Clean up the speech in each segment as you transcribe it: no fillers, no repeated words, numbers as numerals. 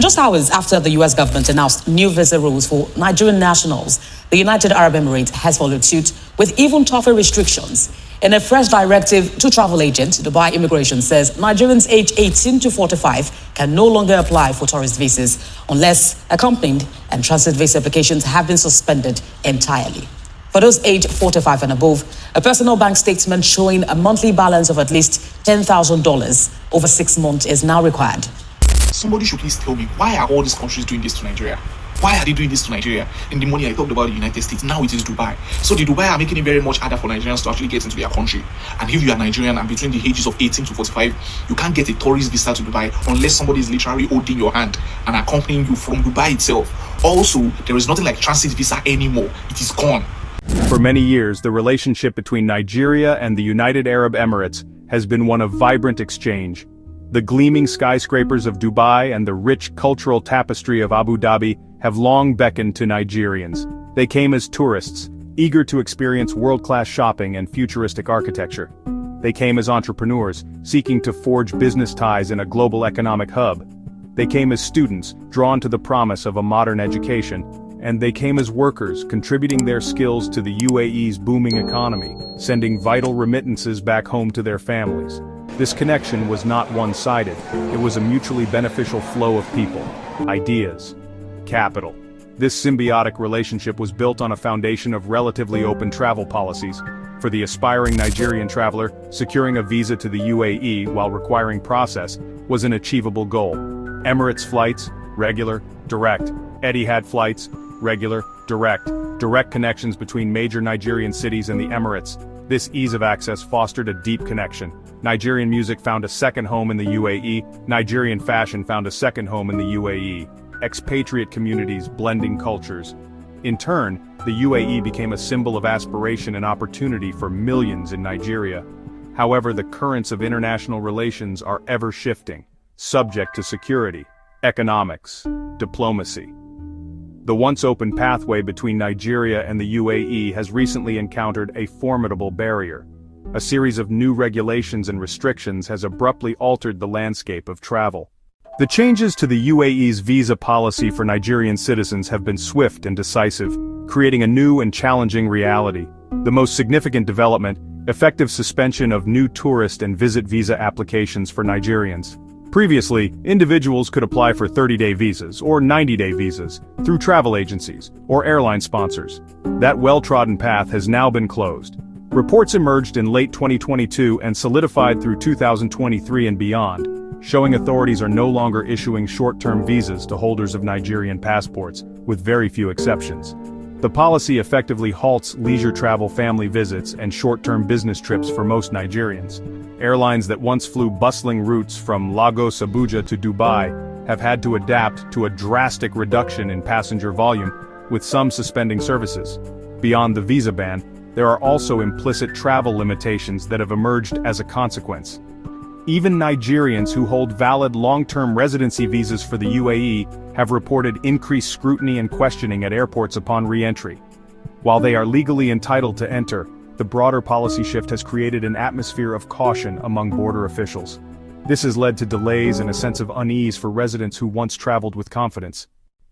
Just hours after the US government announced new visa rules for Nigerian nationals, the United Arab Emirates has followed suit with even tougher restrictions. In a fresh directive to travel agents, Dubai Immigration says Nigerians aged 18 to 45 can no longer apply for tourist visas unless accompanied, and transit visa applications have been suspended entirely. For those aged 45 and above, a personal bank statement showing a monthly balance of at least $10,000 over 6 months is now required. Somebody should please tell me, why are all these countries doing this to Nigeria? Why are they doing this to Nigeria? In the morning I talked about the United States, now it is Dubai. So the Dubai are making it very much harder for Nigerians to actually get into their country. And if you are Nigerian and between the ages of 18 to 45, you can't get a tourist visa to Dubai unless somebody is literally holding your hand and accompanying you from Dubai itself. Also, there is nothing like transit visa anymore. It is gone. For many years, the relationship between Nigeria and the United Arab Emirates has been one of vibrant exchange. The gleaming skyscrapers of Dubai and the rich cultural tapestry of Abu Dhabi have long beckoned to Nigerians. They came as tourists, eager to experience world-class shopping and futuristic architecture. They came as entrepreneurs, seeking to forge business ties in a global economic hub. They came as students, drawn to the promise of a modern education. And they came as workers, contributing their skills to the UAE's booming economy, sending vital remittances back home to their families. This connection was not one-sided. It was a mutually beneficial flow of people, ideas, capital. This symbiotic relationship was built on a foundation of relatively open travel policies. For the aspiring Nigerian traveler, securing a visa to the UAE while requiring process was an achievable goal. Emirates flights, regular, direct. Etihad flights, regular, direct connections between major Nigerian cities and the Emirates. This ease of access fostered a deep connection. Nigerian music found a second home in the UAE, Nigerian fashion found a second home in the UAE. Expatriate communities blending cultures. In turn, the UAE became a symbol of aspiration and opportunity for millions in Nigeria. However, the currents of international relations are ever shifting, subject to security, economics, diplomacy. The once open pathway between Nigeria and the UAE has recently encountered a formidable barrier. A series of new regulations and restrictions has abruptly altered the landscape of travel. The changes to the UAE's visa policy for Nigerian citizens have been swift and decisive, creating a new and challenging reality. The most significant development, effective suspension of new tourist and visit visa applications for Nigerians. Previously, individuals could apply for 30-day visas or 90-day visas through travel agencies or airline sponsors. That well-trodden path has now been closed. Reports emerged in late 2022 and solidified through 2023 and beyond, showing authorities are no longer issuing short-term visas to holders of Nigerian passports, with very few exceptions. The policy effectively halts leisure travel, family visits, and short-term business trips for most Nigerians. Airlines that once flew bustling routes from Lagos, Abuja to Dubai have had to adapt to a drastic reduction in passenger volume, with some suspending services. Beyond the visa ban, there are also implicit travel limitations that have emerged as a consequence. Even Nigerians who hold valid long-term residency visas for the UAE have reported increased scrutiny and questioning at airports upon re-entry. While they are legally entitled to enter, the broader policy shift has created an atmosphere of caution among border officials. This has led to delays and a sense of unease for residents who once traveled with confidence.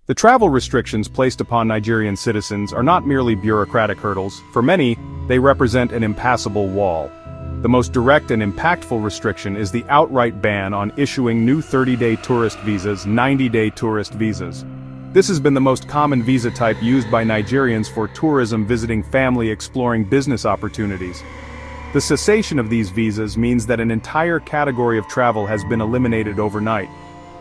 The travel restrictions placed upon Nigerian citizens are not merely bureaucratic hurdles. For many, they represent an impassable wall. The most direct and impactful restriction is the outright ban on issuing new 30-day tourist visas, 90-day tourist visas. This has been the most common visa type used by Nigerians for tourism visiting family exploring business opportunities. The cessation of these visas means that an entire category of travel has been eliminated overnight.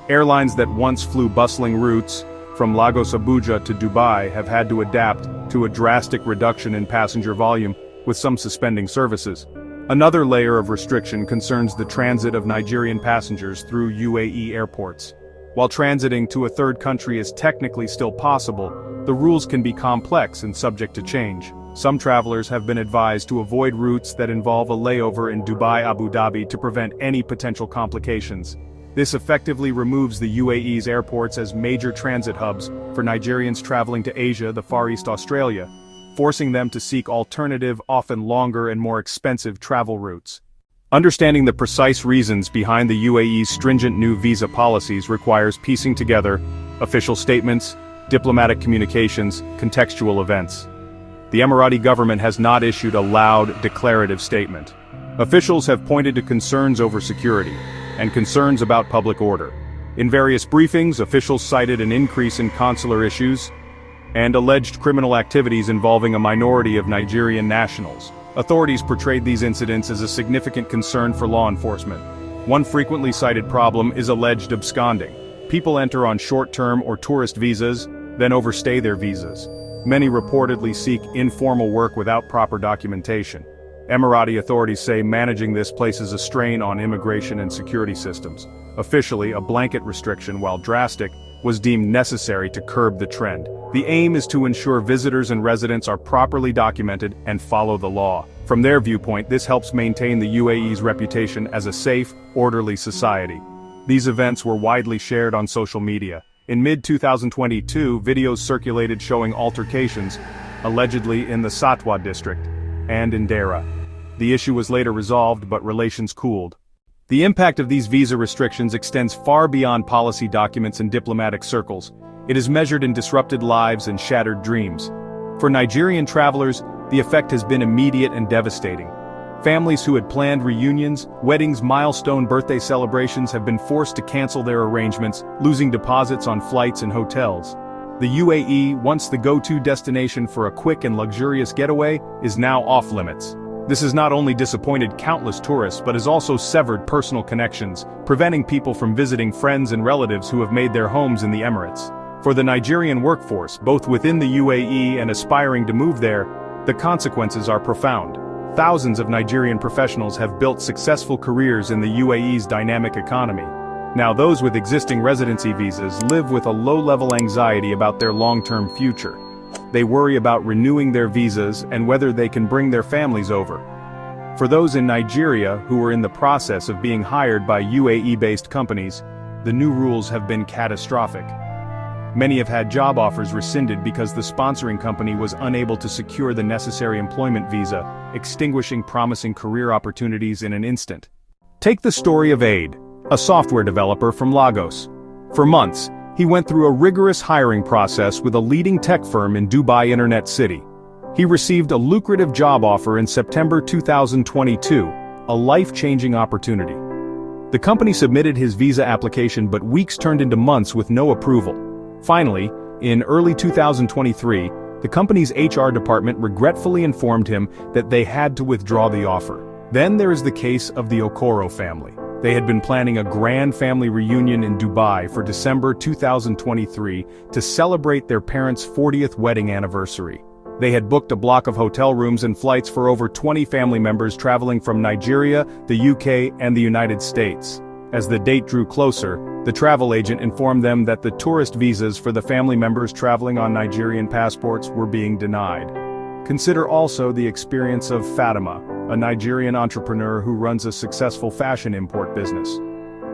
Airlines that once flew bustling routes from Lagos, Abuja to Dubai have had to adapt to a drastic reduction in passenger volume, with some suspending services. Another layer of restriction concerns the transit of Nigerian passengers through UAE airports. While transiting to a third country is technically still possible, the rules can be complex and subject to change. Some travelers have been advised to avoid routes that involve a layover in Dubai, Abu Dhabi to prevent any potential complications. This effectively removes the UAE's airports as major transit hubs for Nigerians traveling to Asia, the Far East, Australia, forcing them to seek alternative, often longer and more expensive travel routes. Understanding the precise reasons behind the UAE's stringent new visa policies requires piecing together official statements, diplomatic communications, contextual events. The Emirati government has not issued a loud, declarative statement. Officials have pointed to concerns over security and concerns about public order. In various briefings, officials cited an increase in consular issues and alleged criminal activities involving a minority of Nigerian nationals. Authorities portrayed these incidents as a significant concern for law enforcement. One frequently cited problem is alleged absconding. People enter on short-term or tourist visas, then overstay their visas. Many reportedly seek informal work without proper documentation. Emirati authorities say managing this places a strain on immigration and security systems. Officially, a blanket restriction, while drastic, was deemed necessary to curb the trend. The aim is to ensure visitors and residents are properly documented and follow the law. From their viewpoint, this helps maintain the UAE's reputation as a safe, orderly society. These events were widely shared on social media. In mid-2022, videos circulated showing altercations, allegedly in the Satwa district, and in Dera. The issue was later resolved, but relations cooled. The impact of these visa restrictions extends far beyond policy documents and diplomatic circles. It is measured in disrupted lives and shattered dreams. For Nigerian travelers, the effect has been immediate and devastating. Families who had planned reunions, weddings, milestone birthday celebrations have been forced to cancel their arrangements, losing deposits on flights and hotels. The UAE, once the go-to destination for a quick and luxurious getaway, is now off-limits. This has not only disappointed countless tourists but has also severed personal connections, preventing people from visiting friends and relatives who have made their homes in the Emirates. For the Nigerian workforce, both within the UAE and aspiring to move there, the consequences are profound. Thousands of Nigerian professionals have built successful careers in the UAE's dynamic economy. Now those with existing residency visas live with a low-level anxiety about their long-term future. They worry about renewing their visas and whether they can bring their families over. For those in Nigeria who are in the process of being hired by UAE-based companies, the new rules have been catastrophic. Many have had job offers rescinded because the sponsoring company was unable to secure the necessary employment visa, extinguishing promising career opportunities in an instant. Take the story of Aid, a software developer from Lagos. For months, he went through a rigorous hiring process with a leading tech firm in Dubai Internet City. He received a lucrative job offer in September 2022, a life-changing opportunity. The company submitted his visa application, but weeks turned into months with no approval. Finally, in early 2023, the company's HR department regretfully informed him that they had to withdraw the offer. Then there is the case of the Okoro family. They had been planning a grand family reunion in Dubai for December 2023 to celebrate their parents' 40th wedding anniversary. They had booked a block of hotel rooms and flights for over 20 family members traveling from Nigeria, the UK, and the United States. As the date drew closer, the travel agent informed them that the tourist visas for the family members traveling on Nigerian passports were being denied. Consider also the experience of Fatima, a Nigerian entrepreneur who runs a successful fashion import business.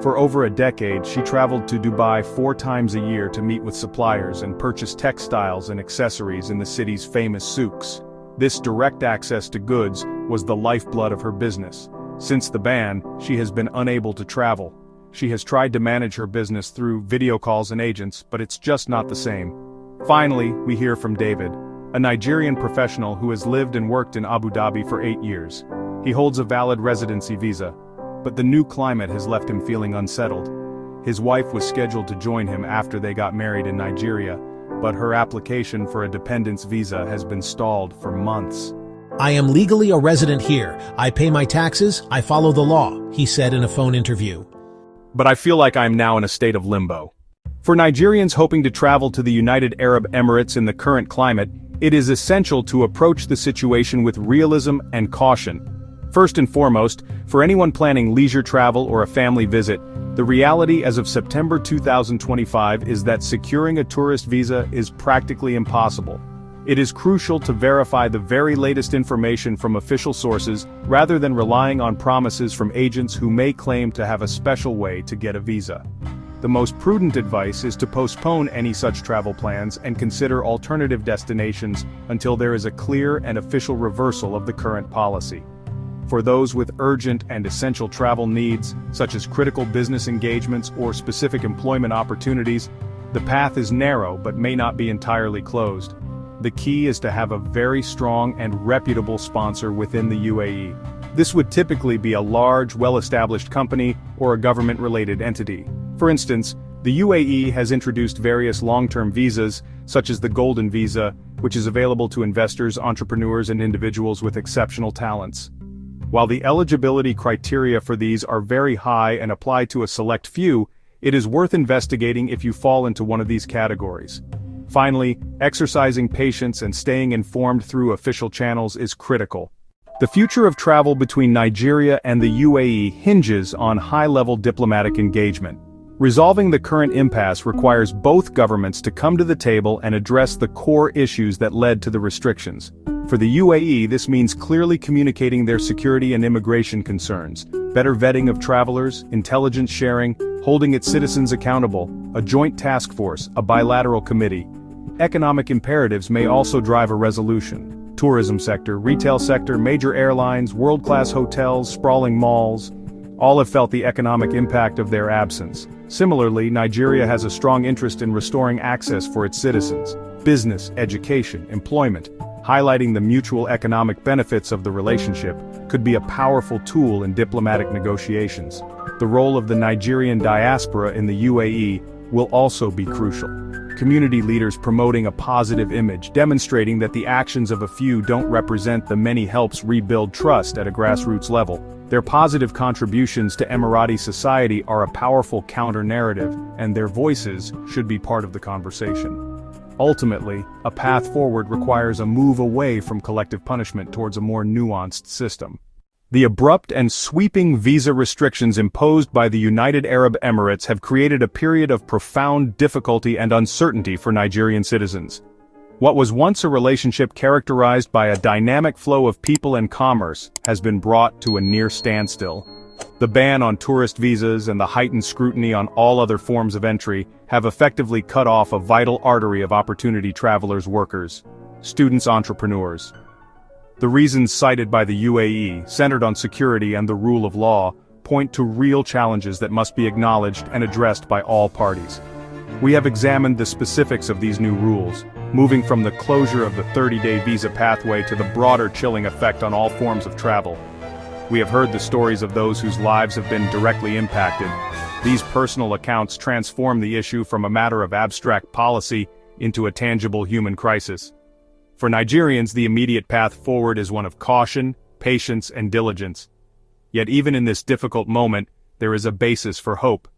For over a decade, she traveled to Dubai 4 times a year to meet with suppliers and purchase textiles and accessories in the city's famous souks. This direct access to goods was the lifeblood of her business. Since the ban, she has been unable to travel. She has tried to manage her business through video calls and agents, but it's just not the same. Finally, we hear from David, a Nigerian professional who has lived and worked in Abu Dhabi for 8 years. He holds a valid residency visa, but the new climate has left him feeling unsettled. His wife was scheduled to join him after they got married in Nigeria, but her application for a dependence visa has been stalled for months. "I am legally a resident here. I pay my taxes, I follow the law," he said in a phone interview. But I feel like I am now in a state of limbo. For Nigerians hoping to travel to the United Arab Emirates in the current climate, it is essential to approach the situation with realism and caution. First and foremost, for anyone planning leisure travel or a family visit, the reality as of September 2025 is that securing a tourist visa is practically impossible. It is crucial to verify the very latest information from official sources rather than relying on promises from agents who may claim to have a special way to get a visa. The most prudent advice is to postpone any such travel plans and consider alternative destinations until there is a clear and official reversal of the current policy. For those with urgent and essential travel needs, such as critical business engagements or specific employment opportunities, the path is narrow but may not be entirely closed. The key is to have a very strong and reputable sponsor within the UAE. This would typically be a large, well-established company or a government-related entity. For instance, the UAE has introduced various long-term visas, such as the Golden Visa, which is available to investors, entrepreneurs, and individuals with exceptional talents. While the eligibility criteria for these are very high and apply to a select few, it is worth investigating if you fall into one of these categories. Finally, exercising patience and staying informed through official channels is critical. The future of travel between Nigeria and the UAE hinges on high-level diplomatic engagement. Resolving the current impasse requires both governments to come to the table and address the core issues that led to the restrictions. For the UAE, this means clearly communicating their security and immigration concerns, better vetting of travelers, intelligence sharing, holding its citizens accountable, a joint task force, a bilateral committee. Economic imperatives may also drive a resolution. Tourism sector, retail sector, major airlines, world-class hotels, sprawling malls, all have felt the economic impact of their absence. Similarly, Nigeria has a strong interest in restoring access for its citizens, business, education, employment. Highlighting the mutual economic benefits of the relationship could be a powerful tool in diplomatic negotiations. The role of the Nigerian diaspora in the UAE will also be crucial. Community leaders promoting a positive image, demonstrating that the actions of a few don't represent the many helps rebuild trust at a grassroots level. Their positive contributions to Emirati society are a powerful counter-narrative, and their voices should be part of the conversation. Ultimately, a path forward requires a move away from collective punishment towards a more nuanced system. The abrupt and sweeping visa restrictions imposed by the United Arab Emirates have created a period of profound difficulty and uncertainty for Nigerian citizens. What was once a relationship characterized by a dynamic flow of people and commerce has been brought to a near standstill. The ban on tourist visas and the heightened scrutiny on all other forms of entry have effectively cut off a vital artery of opportunity travelers, workers, students, entrepreneurs. The reasons cited by the UAE, centered on security and the rule of law, point to real challenges that must be acknowledged and addressed by all parties. We have examined the specifics of these new rules, moving from the closure of the 30-day visa pathway to the broader chilling effect on all forms of travel. We have heard the stories of those whose lives have been directly impacted. These personal accounts transform the issue from a matter of abstract policy into a tangible human crisis. For Nigerians, the immediate path forward is one of caution, patience, and diligence. Yet even in this difficult moment, there is a basis for hope.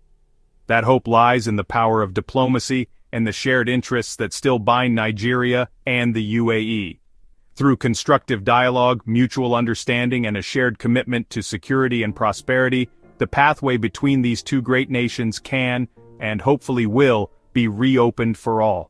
That hope lies in the power of diplomacy and the shared interests that still bind Nigeria and the UAE. Through constructive dialogue, mutual understanding, and a shared commitment to security and prosperity, the pathway between these two great nations can, and hopefully will, be reopened for all.